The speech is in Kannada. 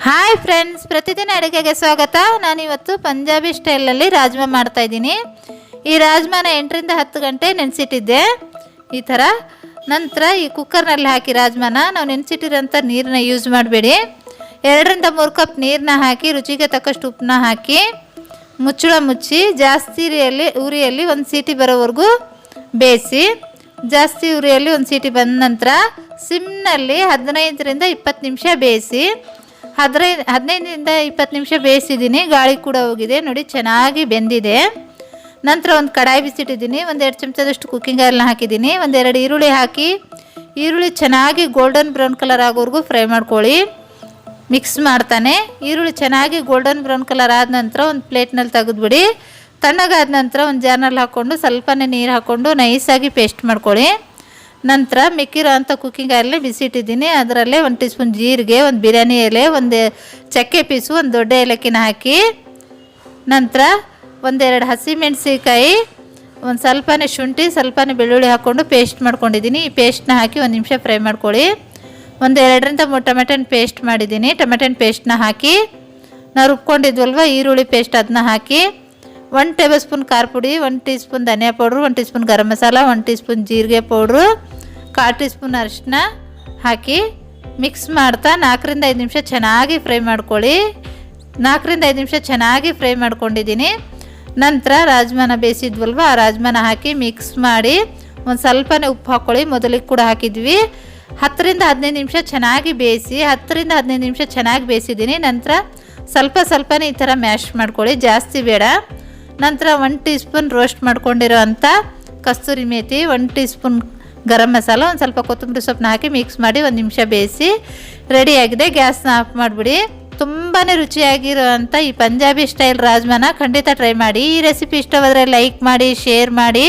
ಹಾಯ್ ಫ್ರೆಂಡ್ಸ್, ಪ್ರತಿದಿನ ಅಡುಗೆಗೆ ಸ್ವಾಗತ. ನಾನಿವತ್ತು ಪಂಜಾಬಿ ಸ್ಟೈಲಲ್ಲಿ ರಾಜ್ಮಾ ಮಾಡ್ತಾಯಿದ್ದೀನಿ. ಈ ರಾಜ್ಮಾನ 8ರಿಂದ 10 ಗಂಟೆ ನೆನೆಸಿಟ್ಟಿದ್ದೆ ಈ ಥರ. ನಂತರ ಈ ಕುಕ್ಕರ್ನಲ್ಲಿ ಹಾಕಿ ರಾಜ್ಮಾನ ನಾವು ನೆನೆಸಿಟ್ಟಿರೋಂಥ ನೀರನ್ನ ಯೂಸ್ ಮಾಡಬೇಡಿ. 2ರಿಂದ 3 ಕಪ್ ನೀರನ್ನ ಹಾಕಿ ರುಚಿಗೆ ತಕ್ಕಷ್ಟು ಉಪ್ಪನ್ನ ಹಾಕಿ ಮುಚ್ಚಳ ಮುಚ್ಚಿ ಜಾಸ್ತಿ ಉರಿಯಲ್ಲಿ ಒಂದು ಸೀಟಿ ಬರೋವರೆಗೂ ಬೇಯಿಸಿ. ಜಾಸ್ತಿ ಉರಿಯಲ್ಲಿ ಒಂದು ಸೀಟಿ ಬಂದ ನಂತರ ಸಿಮ್ನಲ್ಲಿ 15ರಿಂದ 20 ನಿಮಿಷ ಬೇಯಿಸಿ. 15ರಿಂದ 20 ನಿಮಿಷ ಬೇಯಿಸಿದ್ದೀನಿ. ಗಾಳಿ ಕೂಡ ಹೋಗಿದೆ ನೋಡಿ, ಚೆನ್ನಾಗಿ ಬೆಂದಿದೆ. ನಂತರ ಒಂದು ಕಡಾಯಿ ಬಿಸಿಟ್ಟಿದ್ದೀನಿ. 1-2 ಚಮಚದಷ್ಟು ಕುಕ್ಕಿಂಗ್ ಆಯಿಲ್ನ ಹಾಕಿದ್ದೀನಿ. 1-2 ಈರುಳ್ಳಿ ಹಾಕಿ ಈರುಳ್ಳಿ ಚೆನ್ನಾಗಿ ಗೋಲ್ಡನ್ ಬ್ರೌನ್ ಕಲರ್ ಆಗೋವರೆಗೂ ಫ್ರೈ ಮಾಡ್ಕೊಳ್ಳಿ. ಮಿಕ್ಸ್ ಮಾಡ್ತಾನೆ. ಈರುಳ್ಳಿ ಚೆನ್ನಾಗಿ ಗೋಲ್ಡನ್ ಬ್ರೌನ್ ಕಲರ್ ಆದ ನಂತರ ಒಂದು ಪ್ಲೇಟ್ನಲ್ಲಿ ತೆಗೆದುಬಿಡಿ. ತಣ್ಣಗಾದ ನಂತರ ಒಂದು ಜಾರ್ನಲ್ಲಿ ಹಾಕ್ಕೊಂಡು ಸ್ವಲ್ಪನೇ ನೀರು ಹಾಕ್ಕೊಂಡು ನೈಸಾಗಿ ಪೇಸ್ಟ್ ಮಾಡ್ಕೊಳ್ಳಿ. ನಂತರ ಮಿಕ್ಕಿರೋ ಅಂಥ ಕುಕ್ಕಿಂಗ್ ಆಯಿಲ್ ಬಿಸಿಟ್ಟಿದ್ದೀನಿ. ಅದರಲ್ಲೇ 1 ಟೀ ಸ್ಪೂನ್ ಜೀರಿಗೆ, ಒಂದು ಬಿರಿಯಾನಿ ಎಲೆ, ಒಂದು ಚಕ್ಕೆ ಪೀಸು, ಒಂದು ದೊಡ್ಡ ಏಲಕ್ಕಿನ ಹಾಕಿ ನಂತರ 1-2 ಹಸಿಮೆಣಸಿಕಾಯಿ, ಒಂದು ಸ್ವಲ್ಪನೇ ಶುಂಠಿ, ಸ್ವಲ್ಪನೇ ಬೆಳ್ಳುಳ್ಳಿ ಹಾಕ್ಕೊಂಡು ಪೇಸ್ಟ್ ಮಾಡ್ಕೊಂಡಿದ್ದೀನಿ. ಈ ಪೇಸ್ಟ್ನ ಹಾಕಿ 1 ನಿಮಿಷ ಫ್ರೈ ಮಾಡ್ಕೊಳ್ಳಿ. 2-3 ಟೊಮೆಟೊನ ಪೇಸ್ಟ್ ಮಾಡಿದ್ದೀನಿ. ಟೊಮೆಟೊನ ಪೇಸ್ಟ್ನ ಹಾಕಿ ನಾವು ರುಬ್ಕೊಂಡಿದ್ವಲ್ವ ಈರುಳ್ಳಿ ಪೇಸ್ಟ್ ಅದನ್ನ ಹಾಕಿ 1 ಟೇಬಲ್ ಸ್ಪೂನ್ ಖಾರ ಪುಡಿ, 1 ಟೀ ಸ್ಪೂನ್ ಧನಿಯಾ powder, 1 tea spoon garam masala, 1 tea spoon ಜೀರಿಗೆ ಪೌಡ್ರು, 1/4 ಟೀ ಸ್ಪೂನ್ ಅರಿಶಿನ ಹಾಕಿ ಮಿಕ್ಸ್ ಮಾಡ್ತಾ 4ರಿಂದ 5 ನಿಮಿಷ ಚೆನ್ನಾಗಿ ಫ್ರೈ ಮಾಡ್ಕೊಳ್ಳಿ. 4ರಿಂದ 5 ನಿಮಿಷ ಚೆನ್ನಾಗಿ ಫ್ರೈ ಮಾಡ್ಕೊಂಡಿದ್ದೀನಿ. ನಂತರ ರಾಜ್ಮಾನ ಬೇಯಿಸಿದ್ವಲ್ವ ಆ ರಾಜ್ಮಾನ ಹಾಕಿ ಮಿಕ್ಸ್ ಮಾಡಿ ಒಂದು ಸ್ವಲ್ಪನೇ ಉಪ್ಪು ಹಾಕ್ಕೊಳ್ಳಿ. ಮೊದಲಿಗೆ ಕೂಡ ಹಾಕಿದ್ವಿ. 10ರಿಂದ 15 ನಿಮಿಷ ಚೆನ್ನಾಗಿ ಬೇಯಿಸಿ. 10ರಿಂದ 15 ನಿಮಿಷ ಚೆನ್ನಾಗಿ ಬೇಯಿಸಿದ್ದೀನಿ. ನಂತರ ಸ್ವಲ್ಪನೇ ಈ ಥರ ಮ್ಯಾಶ್ ಮಾಡ್ಕೊಳ್ಳಿ, ಜಾಸ್ತಿ ಬೇಡ. ನಂತರ 1 ಟೀ ಸ್ಪೂನ್ ರೋಸ್ಟ್ ಮಾಡ್ಕೊಂಡಿರೋ ಅಂಥ ಕಸ್ತೂರಿ ಮೇಥಿ, 1 ಟೀ ಸ್ಪೂನ್ ಗರಂ ಮಸಾಲ, ಒಂದು ಸ್ವಲ್ಪ ಕೊತ್ತಂಬರಿ ಸೊಪ್ಪನ್ನ ಹಾಕಿ ಮಿಕ್ಸ್ ಮಾಡಿ 1 ನಿಮಿಷ ಬೇಯಿಸಿ ರೆಡಿಯಾಗಿದೆ. ಗ್ಯಾಸ್ನ ಆಫ್ ಮಾಡಿಬಿಡಿ. ತುಂಬಾ ರುಚಿಯಾಗಿರೋ ಅಂಥ ಈ ಪಂಜಾಬಿ ಸ್ಟೈಲ್ ರಾಜ್ಮಾನ ಖಂಡಿತ ಟ್ರೈ ಮಾಡಿ. ಈ ರೆಸಿಪಿ ಇಷ್ಟವಾದರೆ ಲೈಕ್ ಮಾಡಿ, ಶೇರ್ ಮಾಡಿ.